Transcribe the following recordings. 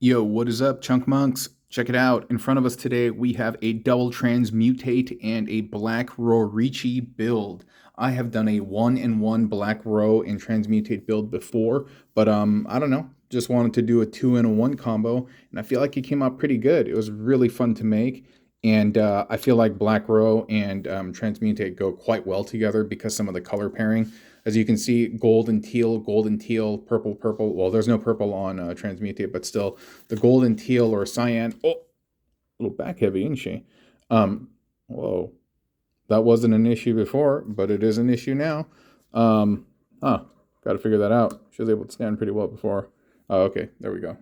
Yo, what is up, chunk monks? Check it out. In front of us today, we have a double transmutate and a black Roritchi build. I have done a 1-in-1 black row and transmutate build before, but I don't know. Just wanted to do a 2-in-1 combo, and I feel like it came out pretty good. It was really fun to make, and I feel like black row and transmutate go quite well together because some of the color pairing. As you can see, gold and teal, purple, purple. Well, there's no purple on Transmutate, but still, the gold and teal or cyan. Oh, a little back heavy, isn't she? Whoa. That wasn't an issue before, but it is an issue now. Got to figure that out. She was able to stand pretty well before. Oh, okay, there we go.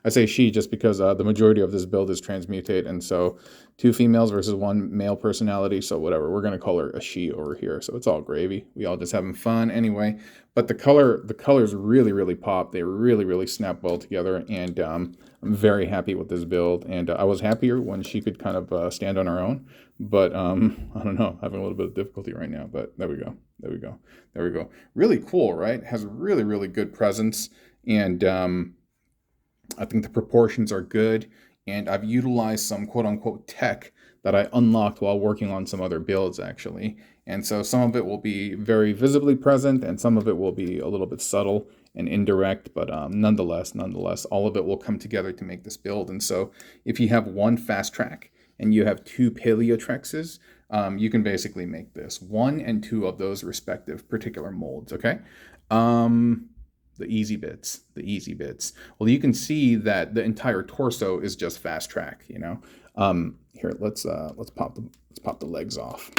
I say she just because the majority of this build is transmutate, and so 2 females versus 1 male personality, so whatever. We're going to call her a she over here, so it's all gravy. We all just having fun anyway. But the colors really pop. They really snap well together, and I'm very happy with this build. And I was happier when she could kind of stand on her own, but I don't know, having a little bit of difficulty right now, but there we go. Really cool, right? Has really good presence. And I think the proportions are good, and I've utilized some quote-unquote tech that I unlocked while working on some other builds, actually. And so some of it will be very visibly present, and some of it will be a little bit subtle and indirect, but nonetheless, all of it will come together to make this build. And so if you have 1 fast track and you have 2 paleotrexes, you can basically make this 1 and 2 of those respective particular molds, okay? The easy bits. Well, you can see that the entire torso is just fast track, you know. Here, let's pop the legs off.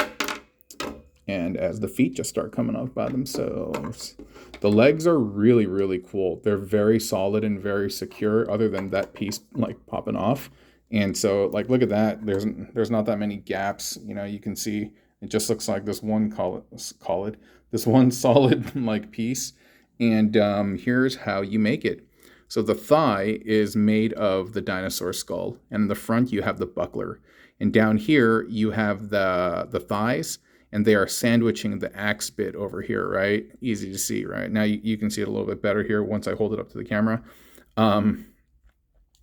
And as the feet just start coming off by themselves, the legs are really cool. They're very solid and very secure, other than that piece like popping off. And so, like, look at that. There's not that many gaps. You know, you can see it just looks like this one this one solid like piece. And here's how you make it. So the thigh is made of the dinosaur skull, and in the front you have the buckler. And down here you have the thighs, and they are sandwiching the axe bit over here, right? Easy to see, right? Now you can see it a little bit better here once I hold it up to the camera. And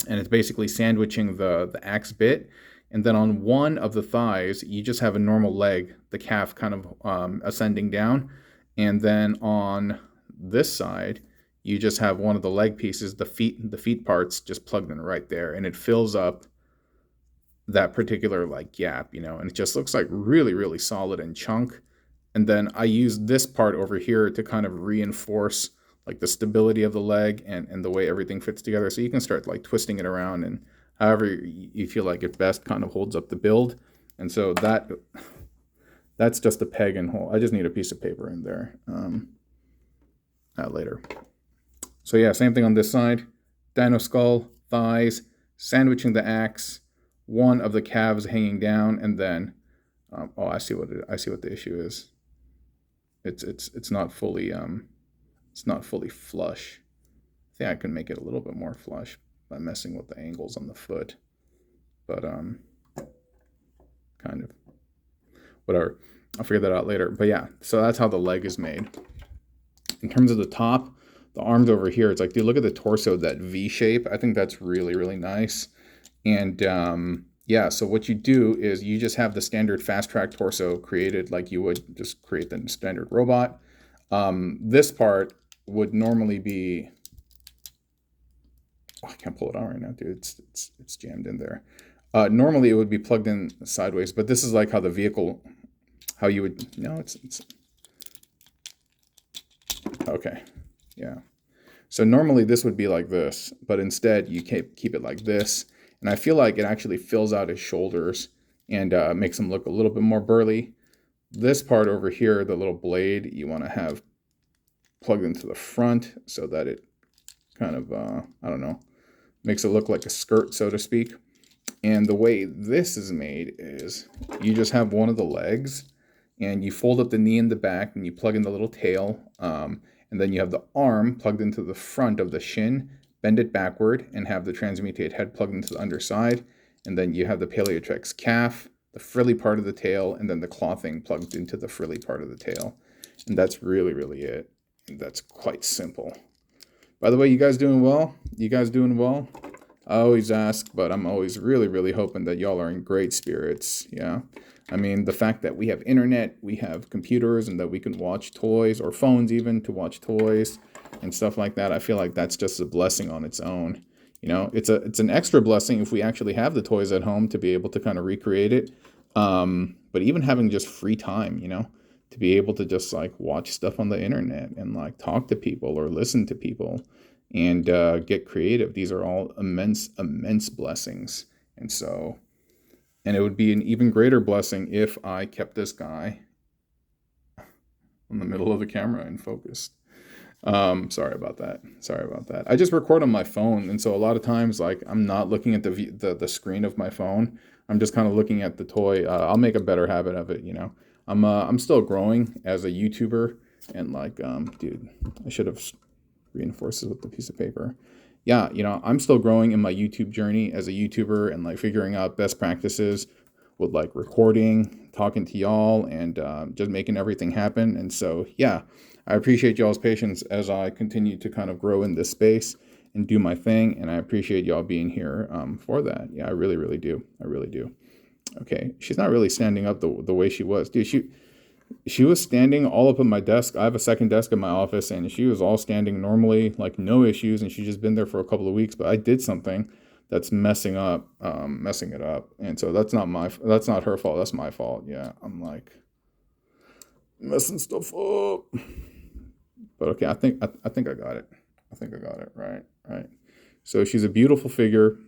it's basically sandwiching the axe bit. And then on one of the thighs, you just have a normal leg, the calf kind of ascending down. And then on this side, you just have one of the leg pieces, the feet parts just plugged in right there, and it fills up that particular like gap, you know, and it just looks like really solid and chunk. And then I use this part over here to kind of reinforce like the stability of the leg and the way everything fits together. So you can start like twisting it around, and however you feel like it best kind of holds up the build. And so that's just a peg and hole. I just need a piece of paper in there. Later. So yeah, same thing on this side. Dino skull, thighs, sandwiching the axe, one of the calves hanging down, and then I see what the issue is. It's not fully flush. I think I can make it a little bit more flush by messing with the angles on the foot, but kind of whatever. I'll figure that out later. But yeah, so that's how the leg is made. In terms of the top, the arms over here, it's like, dude, look at the torso, that V shape. I think that's really nice. And yeah, so what you do is you just have the standard fast track torso created like you would just create the standard robot. This part would normally be, I can't pull it out right now, dude. It's jammed in there. Normally it would be plugged in sideways, but this is like how the vehicle, how you would, no, it's okay, yeah. So normally this would be like this, but instead you keep it like this. And I feel like it actually fills out his shoulders and makes him look a little bit more burly. This part over here, the little blade, you want to have plugged into the front so that it kind of, I don't know, makes it look like a skirt, so to speak. And the way this is made is you just have one of the legs, and you fold up the knee in the back, and you plug in the little tail, and then you have the arm plugged into the front of the shin, bend it backward, and have the transmutate head plugged into the underside. And then you have the Paleotrex calf, the frilly part of the tail, and then the clothing plugged into the frilly part of the tail. And that's really it. And that's quite simple. By the way, you guys doing well? I always ask, but I'm always really, really hoping that y'all are in great spirits. Yeah. I mean, the fact that we have internet, we have computers, and that we can watch toys or phones even to watch toys and stuff like that. I feel like that's just a blessing on its own. You know, it's an extra blessing if we actually have the toys at home to be able to kind of recreate it. But even having just free time, you know, to be able to just like watch stuff on the internet and like talk to people or listen to people and get creative. These are all immense, immense blessings. And so, and it would be an even greater blessing if I kept this guy in the middle of the camera and focused. Sorry about that. Sorry about that. I just record on my phone, and so a lot of times, like I'm not looking at the screen of my phone. I'm just kind of looking at the toy. I'll make a better habit of it. You know, I'm still growing as a YouTuber, and like dude, I should have reinforced it with the piece of paper. Yeah, you know, I'm still growing in my YouTube journey as a YouTuber and like figuring out best practices with like recording, talking to y'all, and just making everything happen. And so, yeah, I appreciate y'all's patience as I continue to kind of grow in this space and do my thing. And I appreciate y'all being here for that. Yeah, I really, really do. I really do. Okay, she's not really standing up the way she was. Dude, she was standing all up at my desk. I have a second desk in my office, and she was all standing normally, like no issues, and she's just been there for a couple of weeks. But I did something that's messing it up, and so that's not her fault. That's my fault. Yeah, I'm like messing stuff up. But okay, I think I got it. I think I got it. Right, right. So she's a beautiful figure,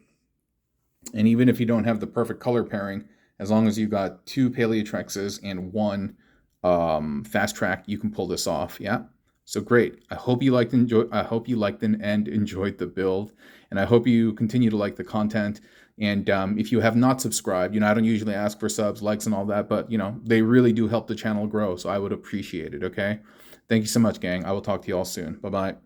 and even if you don't have the perfect color pairing, as long as you got two Paleotrexes and one fast track, you can pull this off. Yeah. So great. I hope you liked and enjoyed the build, and I hope you continue to like the content. And if you have not subscribed, you know, I don't usually ask for subs, likes, and all that, but you know, they really do help the channel grow. So I would appreciate it. Okay. Thank you so much, gang. I will talk to you all soon. Bye bye.